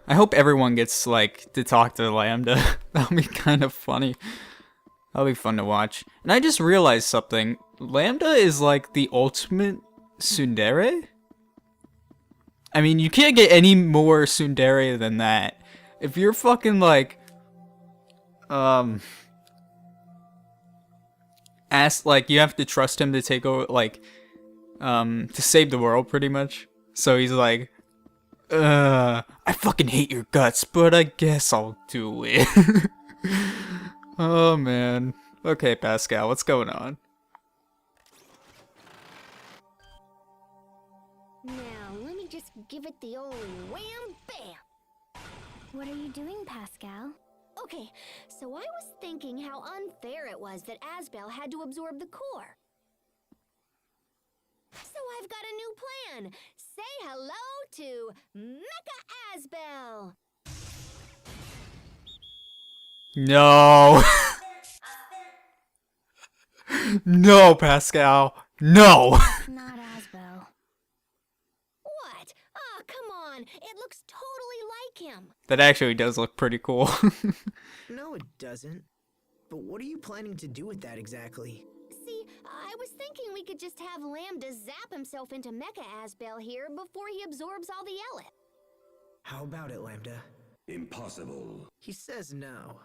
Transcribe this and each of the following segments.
I hope everyone gets, like, to talk to Lambda. That'll be kind of funny. That'll be fun to watch. And I just realized something. Lambda is, like, the ultimate Tsundere? I mean, you can't get any more Tsundere than that. If you're fucking, like, like, you have to trust him to take over, like, to save the world, pretty much. So he's like, I fucking hate your guts, but I guess I'll do it. Oh, man. Okay, Pascal, what's going on? Now, let me just give it the old wham bam. What are you doing, Pascal? Okay, so I was thinking how unfair it was that Asbel had to absorb the core. So I've got a new plan. Say hello to Mecha Asbel. No. No, Pascal. No. Not Asbel. What? Oh, come on. It looks totally like him. That actually does look pretty cool. No, it doesn't. But what are you planning to do with that exactly? See, I was thinking we could just have Lambda zap himself into Mecha Asbel here before he absorbs all the Ellet. How about it, Lambda? Impossible. He says no.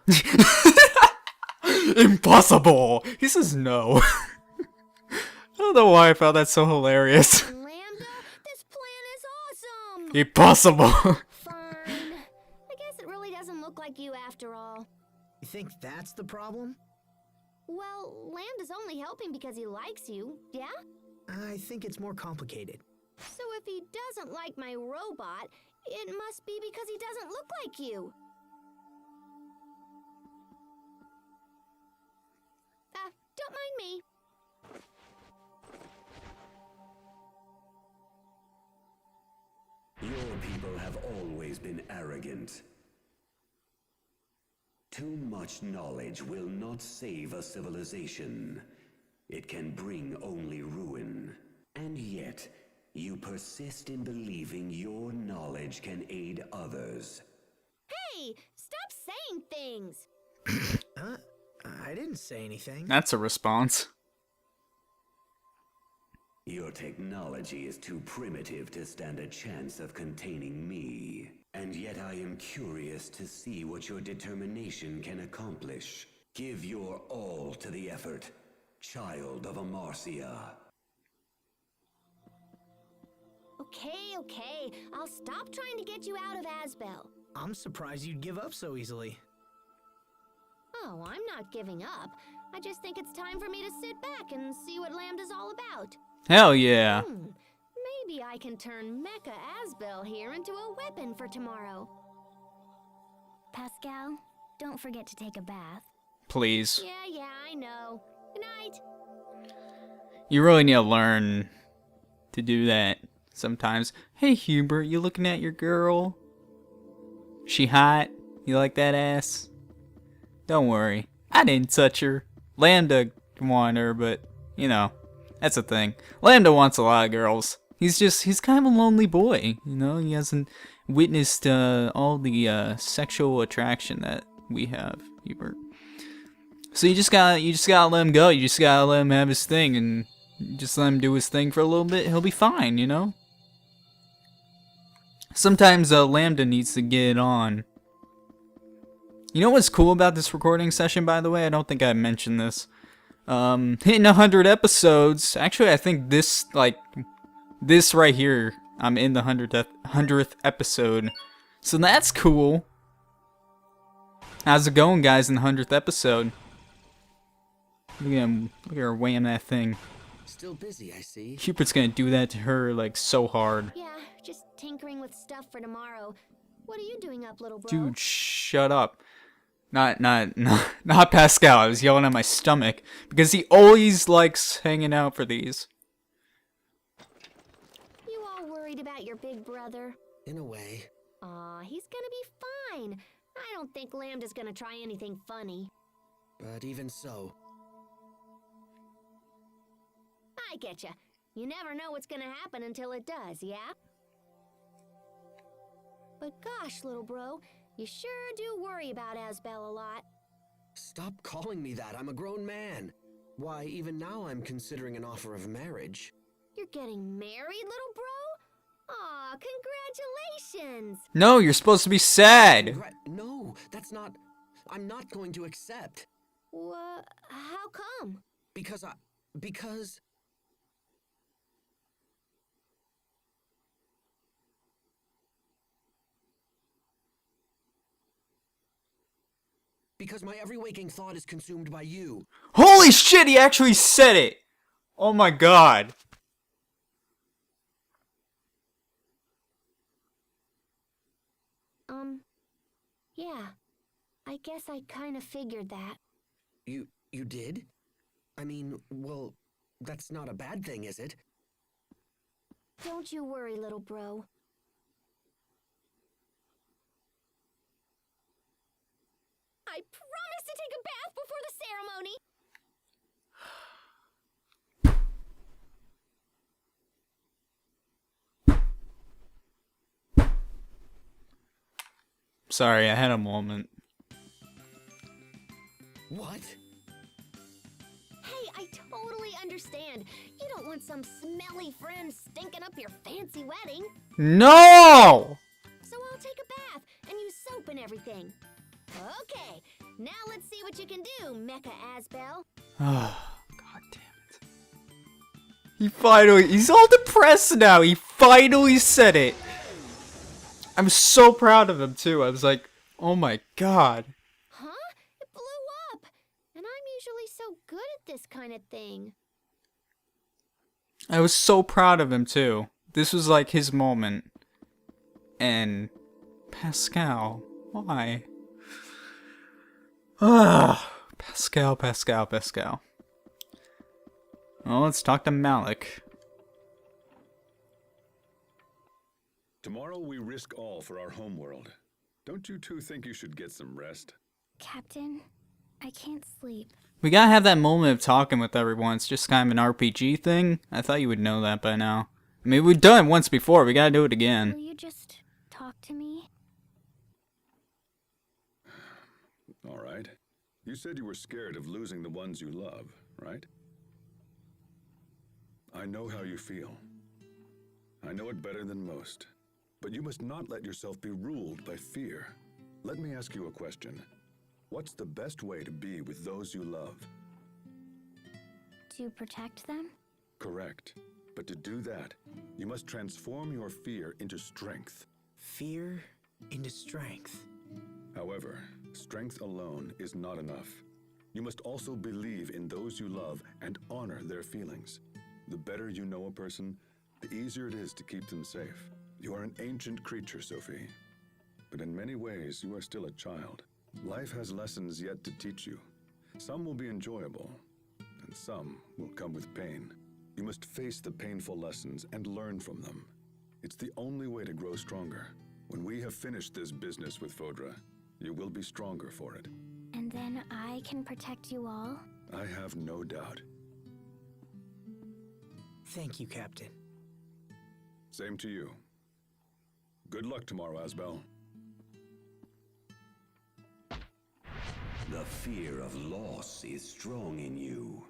Impossible. He says no. I don't know why I found that so hilarious. Lambda, this plan is awesome! Impossible. Fine. I guess it really doesn't look like you after all. You think that's the problem? Well, Lambda's only helping because he likes you, yeah? I think it's more complicated. So if he doesn't like my robot, it must be because he doesn't look like you. Don't mind me. Your people have always been arrogant. Too much knowledge will not save a civilization. It can bring only ruin. And yet, you persist in believing your knowledge can aid others. Hey, stop saying things. Huh? I didn't say anything. That's a response. Your technology is too primitive to stand a chance of containing me. And yet I am curious to see what your determination can accomplish. Give your all to the effort, child of Amarcia. Okay. I'll stop trying to get you out of Asbel. I'm surprised you'd give up so easily. Oh, I'm not giving up. I just think it's time for me to sit back and see what Lambda's all about. Hell yeah. Maybe I can turn Mecha Asbel here into a weapon for tomorrow. Pascal, don't forget to take a bath. Please. Yeah, I know. Good night. You really need to learn to do that sometimes. Hey Hubert, you looking at your girl? She hot? You like that ass? Don't worry. I didn't touch her. Lambda wanted her, but, you know, that's the thing. Lambda wants a lot of girls. He's kind of a lonely boy, you know? He hasn't witnessed all the sexual attraction that we have, Hubert. So you just gotta let him go. You just gotta let him have his thing, and just let him do his thing for a little bit. He'll be fine, you know? Sometimes Lambda needs to get it on. You know what's cool about this recording session, by the way? I don't think I mentioned this. Hitting 100 episodes. Actually, I think this right here, I'm in the 100th episode. So that's cool. How's it going, guys, in the 100th episode? Look at her weighing that thing. Still busy, I see. Cupid's gonna do that to her, like, so hard. Yeah, just tinkering with stuff for tomorrow. What are you doing up, little bro? Dude, shut up. Not Pascal. I was yelling at my stomach because he always likes hanging out for these. You all worried about your big brother? In a way. Aw, he's gonna be fine. I don't think Lambda's gonna try anything funny. But even so. I getcha. You never know what's gonna happen until it does, yeah? But gosh, little bro, you sure do worry about Asbel a lot. Stop calling me that. I'm a grown man. Why, even now I'm considering an offer of marriage. You're getting married, little bro? Aw, congratulations! No, you're supposed to be sad. No, that's not... I'm not going to accept. How come? Because my every waking thought is consumed by you. Holy shit, he actually said it! Oh my god. Yeah. I guess I kind of figured that. You did? I mean, well, that's not a bad thing, is it? Don't you worry, little bro. I promise to take a bath before the ceremony! Sorry, I had a moment. What? Hey, I totally understand. You don't want some smelly friend stinking up your fancy wedding. No! So I'll take a bath and use soap and everything. Okay, now let's see what you can do, Mecha Asbel. Oh, god damn it. He's all depressed now. He finally said it. I'm so proud of him too. I was like, oh my god. Huh? It blew up. And I'm usually so good at this kind of thing. I was so proud of him too. This was like his moment. And Pascal, why? Ah, Pascal. Well, let's talk to Malik. Tomorrow we risk all for our homeworld. Don't you two think you should get some rest? Captain, I can't sleep. We gotta have that moment of talking with everyone. It's just kind of an RPG thing. I thought you would know that by now. I mean, we've done it once before. We gotta do it Will again. you just talk to me? All right. You said you were scared of losing the ones you love, right? I know how you feel. I know it better than most. But you must not let yourself be ruled by fear. Let me ask you a question. What's the best way to be with those you love? To protect them? Correct. But to do that, you must transform your fear into strength. Fear into strength. However, strength alone is not enough. You must also believe in those you love and honor their feelings. The better you know a person, the easier it is to keep them safe. You are an ancient creature, Sophie. But in many ways, you are still a child. Life has lessons yet to teach you. Some will be enjoyable, and some will come with pain. You must face the painful lessons and learn from them. It's the only way to grow stronger. When we have finished this business with Fodra, you will be stronger for it. And then I can protect you all? I have no doubt. Thank you, Captain. Same to you. Good luck tomorrow, Asbel. The fear of loss is strong in you.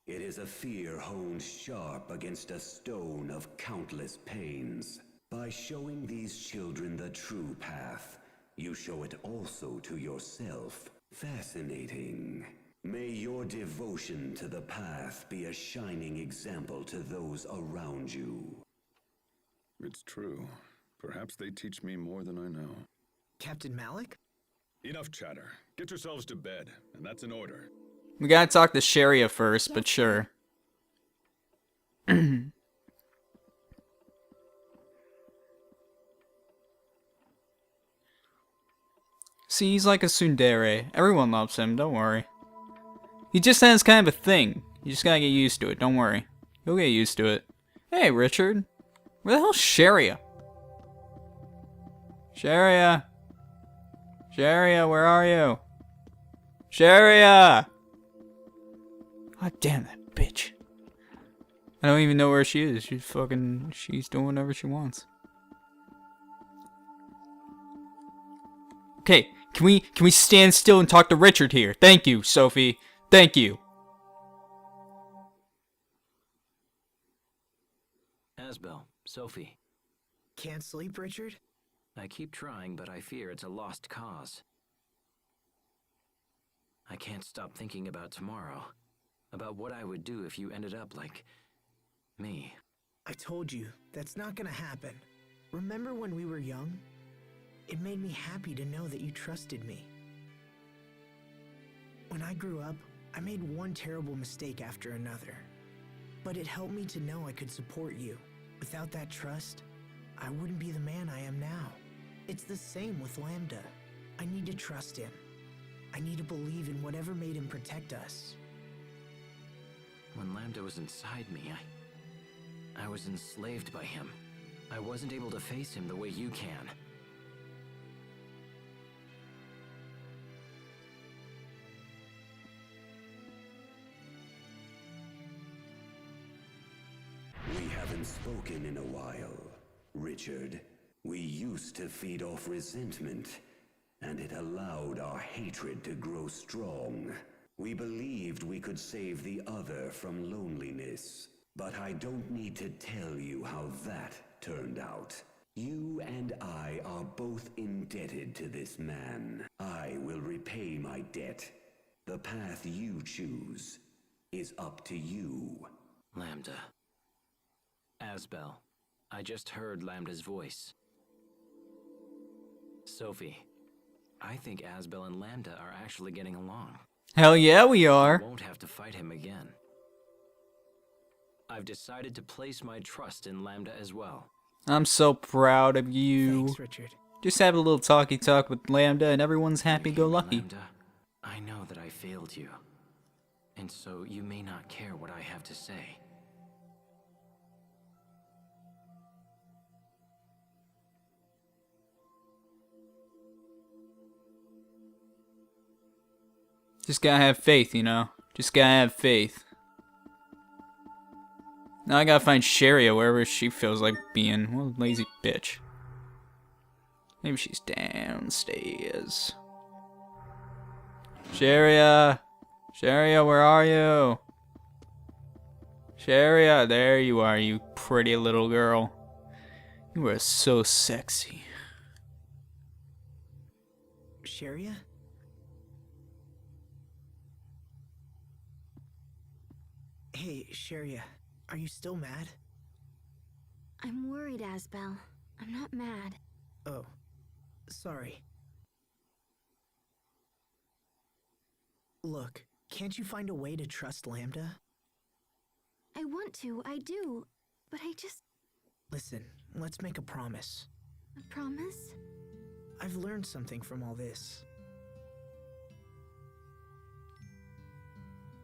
It is a fear honed sharp against a stone of countless pains. By showing these children the true path, you show it also to yourself. Fascinating. May your devotion to the path be a shining example to those around you. It's true. Perhaps they teach me more than I know. Captain Malik? Enough chatter. Get yourselves to bed, and that's an order. We gotta talk to Sharia first, but sure. See, he's like a Tsundere. Everyone loves him, don't worry. He just has kind of a thing. You just gotta get used to it, don't worry. You'll get used to it. Hey, Richard. Where the hell's Sharia? Sharia! Sharia, where are you? Sharia! God damn that bitch. I don't even know where she is. She's doing whatever she wants. Okay, can we stand still and talk to Richard here? Thank you, Sophie. Thank you. Asbel, Sophie. Can't sleep, Richard? I keep trying, but I fear it's a lost cause. I can't stop thinking about tomorrow. About what I would do if you ended up like me. I told you, that's not gonna happen. Remember when we were young? It made me happy to know that you trusted me. When I grew up, I made one terrible mistake after another. But it helped me to know I could support you. Without that trust, I wouldn't be the man I am now. It's the same with Lambda. I need to trust him. I need to believe in whatever made him protect us. When Lambda was inside me, I was enslaved by him. I wasn't able to face him the way you can. We haven't spoken in a while, Richard. We used to feed off resentment, and it allowed our hatred to grow strong. We believed we could save the other from loneliness. But I don't need to tell you how that turned out. You and I are both indebted to this man. I will repay my debt. The path you choose is up to you. Lambda. Asbel. I just heard Lambda's voice. Sophie. I think Asbel and Lambda are actually getting along. Hell yeah, we are. I won't have to fight him again. I've decided to place my trust in Lambda as well. I'm so proud of you. Thanks, Richard. Just have a little talky talk with Lambda and everyone's happy-go-lucky. Lambda, I know that I failed you. And so you may not care what I have to say. Just gotta have faith, you know? Just gotta have faith. Now I gotta find Sharia wherever she feels like being. What a lazy bitch. Maybe she's downstairs. Sharia! Sharia, where are you? Sharia, there you are, you pretty little girl. You are so sexy. Sharia? Hey, Sharia, are you still mad? I'm worried, Asbel. I'm not mad. Oh, sorry. Look, can't you find a way to trust Lambda? I want to, I do. But I just... Listen, let's make a promise. A promise? I've learned something from all this.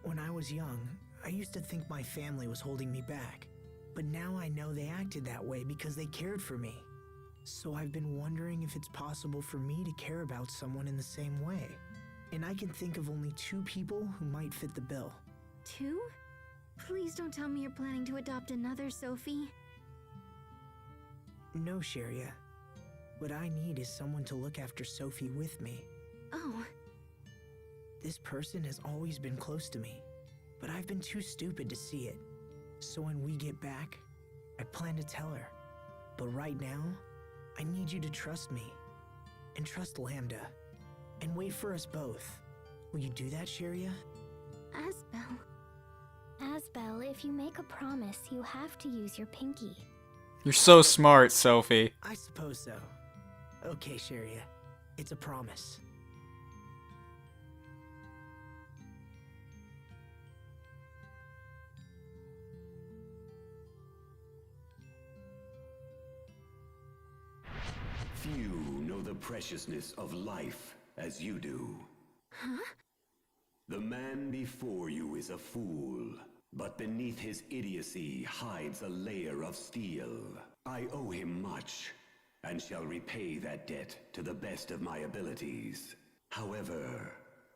When I was young, I used to think my family was holding me back. But now I know they acted that way because they cared for me. So I've been wondering if it's possible for me to care about someone in the same way. And I can think of only 2 people who might fit the bill. 2? Please don't tell me you're planning to adopt another Sophie. No, Sharia. What I need is someone to look after Sophie with me. Oh, This person has always been close to me, but I've been too stupid to see it. So when we get back, I plan to tell her. But right now, I need you to trust me, and trust Lambda, and wait for us both. Will you do that, Sharia? Asbel. Asbel, if you make a promise, you have to use your pinky. You're so smart, Sophie. I suppose so. Okay, Sharia. It's a promise. Few know the preciousness of life as you do. Huh? The man before you is a fool, but beneath his idiocy hides a layer of steel. I owe him much, and shall repay that debt to the best of my abilities. However,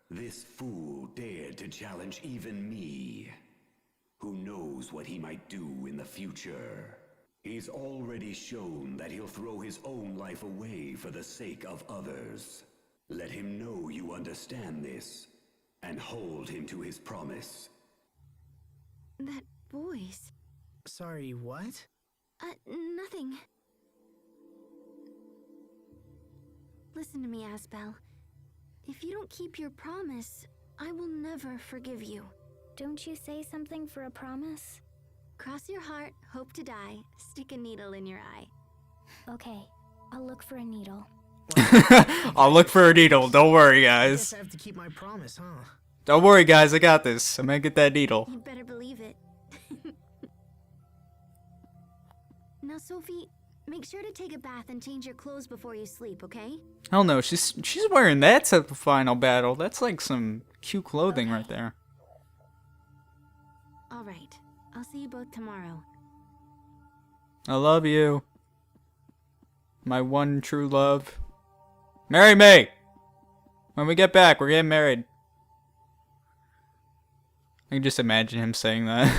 this fool dared to challenge even me. Who knows what he might do in the future? He's already shown that he'll throw his own life away for the sake of others. Let him know you understand this, and hold him to his promise. That voice. Sorry, what? Nothing. Listen to me, Asbel. If you don't keep your promise, I will never forgive you. Don't you say something for a promise? Cross your heart, hope to die, stick a needle in your eye. Okay, I'll look for a needle. I'll look for a needle. Don't worry, I guess guys. I have to keep my promise, huh? Don't worry, guys. I got this. I'm gonna get that needle. You better believe it. Now, Sophie, make sure to take a bath and change your clothes before you sleep, okay? Hell no, she's wearing that at the final battle. That's like some cute clothing right there. All right. I'll see you both tomorrow. I love you. My one true love. Marry me! When we get back, we're getting married. I can just imagine him saying that.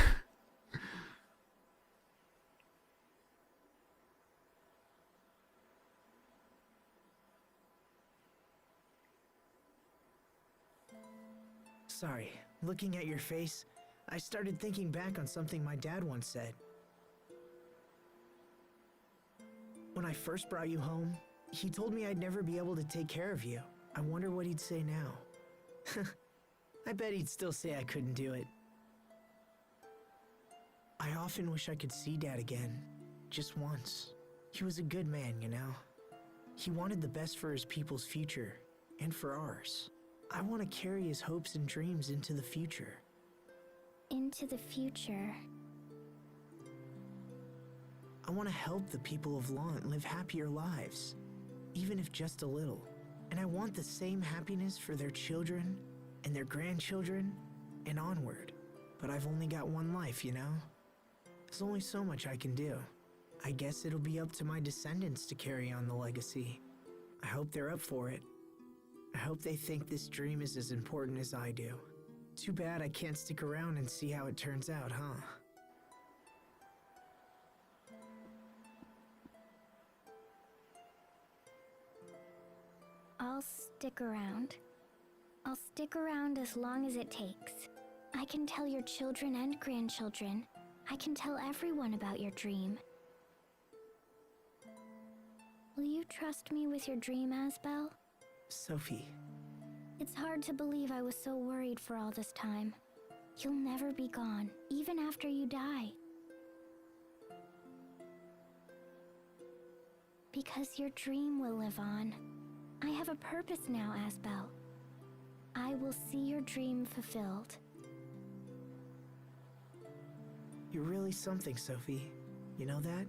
Sorry, looking at your face, I started thinking back on something my dad once said. When I first brought you home, he told me I'd never be able to take care of you. I wonder what he'd say now. I bet he'd still say I couldn't do it. I often wish I could see Dad again, just once. He was a good man, you know. He wanted the best for his people's future, and for ours. I want to carry his hopes and dreams into the future. Into the future. I want to help the people of Lant live happier lives, even if just a little. And I want the same happiness for their children and their grandchildren and onward. But I've only got one life, you know? There's only so much I can do. I guess it'll be up to my descendants to carry on the legacy. I hope they're up for it. I hope they think this dream is as important as I do. Too bad I can't stick around and see how it turns out, huh? I'll stick around. I'll stick around as long as it takes. I can tell your children and grandchildren. I can tell everyone about your dream. Will you trust me with your dream, Asbel? Sophie. It's hard to believe I was so worried for all this time. You'll never be gone, even after you die. Because your dream will live on. I have a purpose now, Asbel. I will see your dream fulfilled. You're really something, Sophie. You know that?